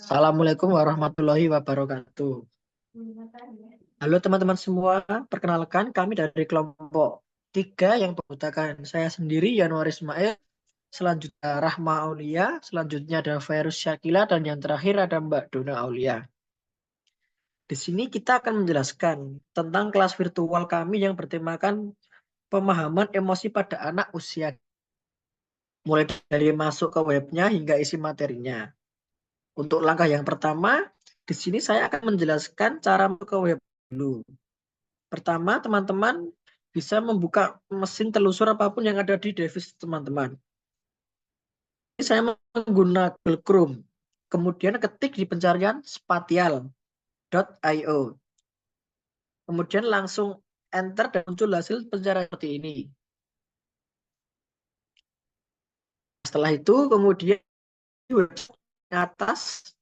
Assalamualaikum warahmatullahi wabarakatuh. Halo teman-teman semua, perkenalkan kami dari kelompok 3 yang beranggotakan saya sendiri Yanuar Ismail, selanjutnya Rahma Aulia, selanjutnya ada Virus Syakila, dan yang terakhir ada Mbak Dona Aulia. Di sini kita akan menjelaskan tentang kelas virtual kami yang bertemakan pemahaman emosi pada anak usia, mulai dari masuk ke webnya hingga isi materinya. Untuk langkah yang pertama, di sini saya akan menjelaskan cara masuk ke web dulu. Pertama, teman-teman bisa membuka mesin telusur apapun yang ada di device teman-teman. Ini saya menggunakan Google Chrome. Kemudian ketik di pencarian spatial.io. Kemudian langsung enter dan muncul hasil pencarian seperti ini. Setelah itu kemudian di atas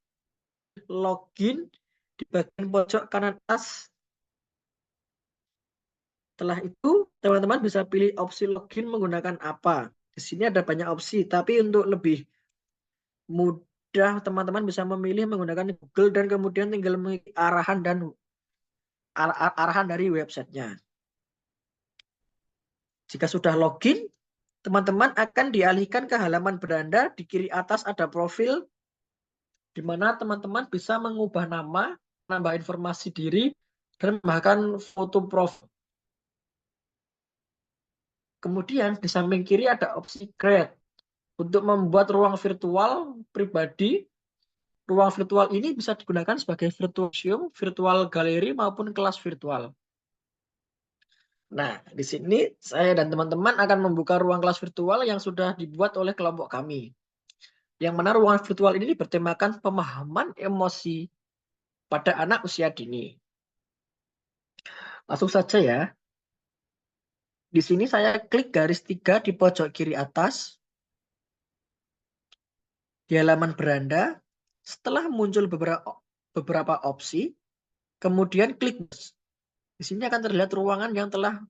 login di bagian pojok kanan atas. Setelah itu teman-teman bisa pilih opsi login menggunakan apa. Di sini ada banyak opsi, tapi untuk lebih mudah teman-teman bisa memilih menggunakan Google dan kemudian tinggal mengikuti arahan dari websitenya. Jika sudah login, teman-teman akan dialihkan ke halaman beranda. Di kiri atas ada profil, di mana teman-teman bisa mengubah nama, menambah informasi diri, dan menambahkan foto profil. Kemudian di samping kiri ada opsi create untuk membuat ruang virtual pribadi. Ruang virtual ini bisa digunakan sebagai virtual museum, virtual galeri, maupun kelas virtual. Nah, di sini saya dan teman-teman akan membuka ruang kelas virtual yang sudah dibuat oleh kelompok kami. Yang mana ruang virtual ini bertemakan pemahaman emosi pada anak usia dini. Langsung saja ya. Di sini saya klik garis 3 di pojok kiri atas. Di halaman beranda, setelah muncul beberapa opsi, kemudian klik. Di sini akan terlihat ruangan yang telah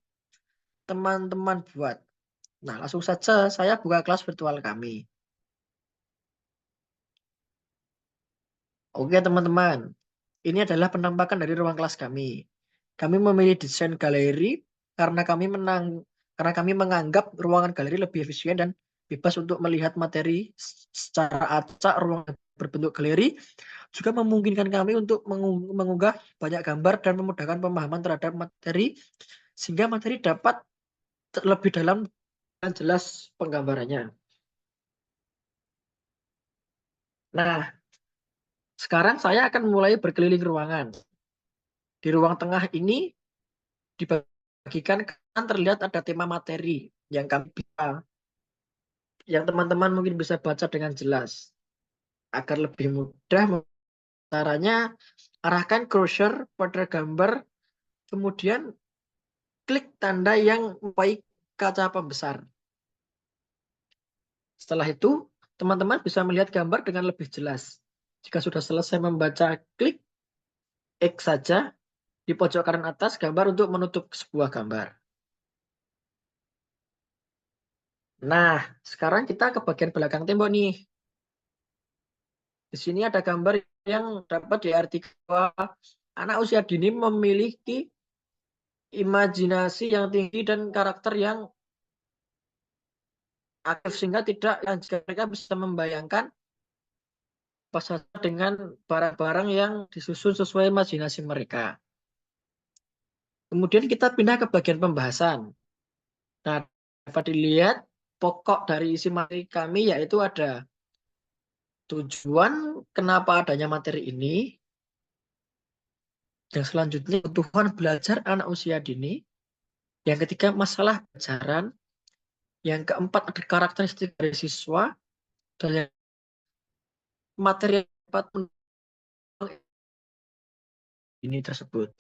teman-teman buat. Nah, langsung saja saya buka kelas virtual kami. Oke teman-teman, ini adalah penampakan dari ruang kelas kami. Kami memilih desain galeri karena kami menganggap ruangan galeri lebih efisien dan bebas untuk melihat materi secara acak. Ruang berbentuk galeri juga memungkinkan kami untuk mengunggah banyak gambar dan memudahkan pemahaman terhadap materi, sehingga materi dapat lebih dalam dan jelas penggambarannya. Nah, sekarang saya akan mulai berkeliling ruangan. Di ruang tengah ini dibagikan kan terlihat ada tema materi yang teman-teman mungkin bisa baca dengan jelas. Agar lebih mudah, caranya arahkan cursor pada gambar, kemudian klik tanda yang menyerupai kaca pembesar. Setelah itu, teman-teman bisa melihat gambar dengan lebih jelas. Jika sudah selesai membaca, klik X saja di pojok kanan atas gambar untuk menutup sebuah gambar. Nah, sekarang kita ke bagian belakang tembok nih. Di sini ada gambar yang dapat diartikan bahwa anak usia dini memiliki imajinasi yang tinggi dan karakter yang aktif, sehingga jika mereka bisa membayangkan apa dengan barang-barang yang disusun sesuai imajinasi mereka. Kemudian kita pindah ke bagian pembahasan. Nah, dapat dilihat pokok dari isi materi kami yaitu ada tujuan kenapa adanya materi ini, yang selanjutnya kebutuhan belajar anak usia dini, yang ketiga masalah pelajaran, yang keempat ada karakteristik dari siswa, dan yang materi yang dapat ini tersebut.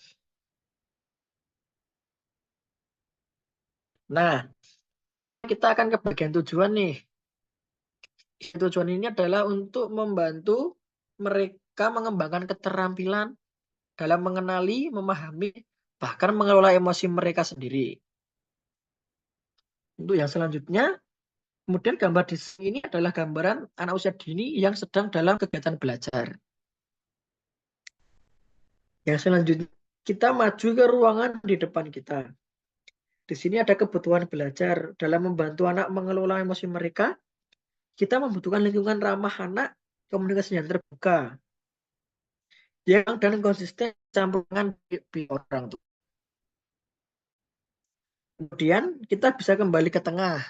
Nah, kita akan ke bagian tujuan nih. Tujuan ini adalah untuk membantu mereka mengembangkan keterampilan dalam mengenali, memahami, bahkan mengelola emosi mereka sendiri. Untuk yang selanjutnya, Kemudian gambar di sini adalah gambaran anak usia dini yang sedang dalam kegiatan belajar. Yang selanjutnya, kita maju ke ruangan di depan kita. Di sini ada kebutuhan belajar. Dalam membantu anak mengelola emosi mereka, kita membutuhkan lingkungan ramah anak, komunikasi yang terbuka, yang dan konsisten campur dengan orang tua. Kemudian kita bisa kembali ke tengah.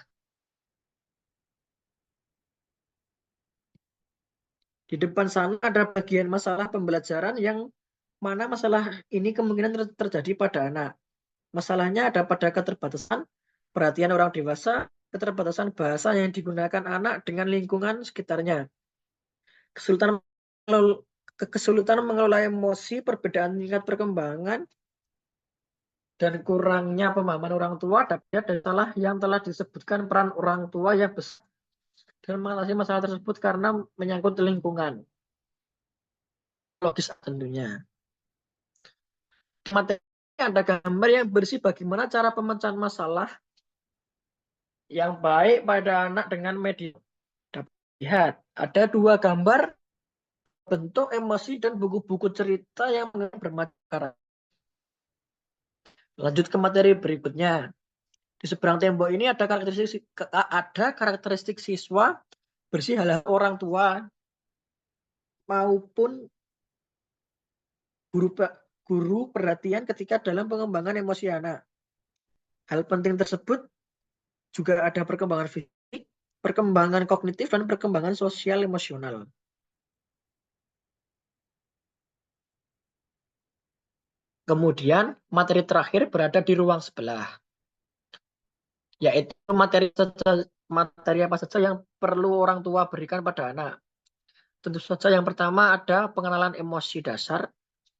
Di depan sana ada bagian masalah pembelajaran yang mana masalah ini kemungkinan terjadi pada anak. Masalahnya ada pada keterbatasan perhatian orang dewasa, keterbatasan bahasa yang digunakan anak dengan lingkungan sekitarnya, kesulitan kesulitan mengelola emosi, perbedaan tingkat perkembangan, dan kurangnya pemahaman orang tua dapat dari salah yang telah disebutkan peran orang tua yang besar dan mengatasi masalah tersebut karena menyangkut lingkungan. Logis tentunya. Materi ada gambar yang bersih bagaimana cara pemecahan masalah yang baik pada anak dengan media. Dapat lihat, ada 2 gambar bentuk emosi dan buku-buku cerita yang bermacam karakter. Lanjut ke materi berikutnya. Di seberang tembok ini ada karakteristik siswa bersih hal orang tua maupun guru perhatian ketika dalam pengembangan emosi anak. Hal penting tersebut juga ada perkembangan fisik, perkembangan kognitif, dan perkembangan sosial emosional. Kemudian materi terakhir berada di ruang sebelah, yaitu materi apa saja yang perlu orang tua berikan pada anak. Tentu saja yang pertama ada pengenalan emosi dasar,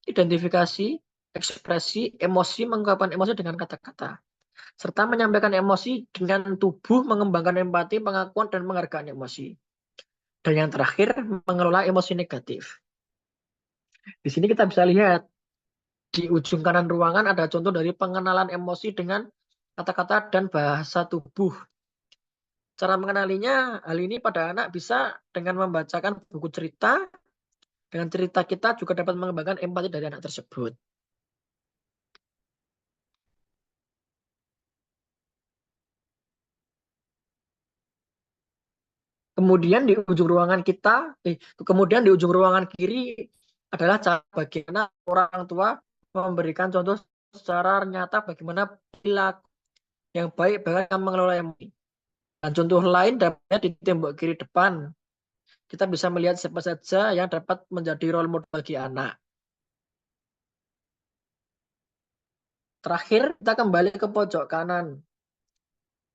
identifikasi, ekspresi, emosi, mengungkapkan emosi dengan kata-kata, serta menyampaikan emosi dengan tubuh, mengembangkan empati, pengakuan, dan penghargaan emosi. Dan yang terakhir, mengelola emosi negatif. Di sini kita bisa lihat, di ujung kanan ruangan ada contoh dari pengenalan emosi dengan kata-kata dan bahasa tubuh. Cara mengenalinya, hal ini pada anak bisa dengan membacakan buku cerita. Dengan cerita kita juga dapat mengembangkan empati dari anak tersebut. Kemudian di ujung ruangan kiri adalah cara bagaimana orang tua memberikan contoh secara nyata bagaimana perilaku yang baik bagaimana mengelola emosi. Dan contoh lain dapat di tembok kiri depan. Kita bisa melihat siapa saja yang dapat menjadi role model bagi anak. Terakhir, kita kembali ke pojok kanan.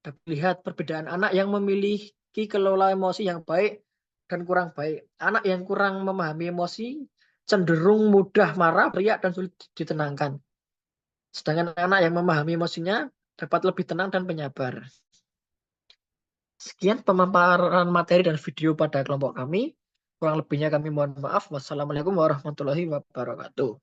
Dapat lihat perbedaan anak yang memiliki kelola emosi yang baik dan kurang baik. Anak yang kurang memahami emosi cenderung mudah marah, teriak, dan sulit ditenangkan. Sedangkan anak yang memahami emosinya dapat lebih tenang dan penyabar. Sekian pemaparan materi dan video pada kelompok kami. Kurang lebihnya kami mohon maaf. Wassalamualaikum warahmatullahi wabarakatuh.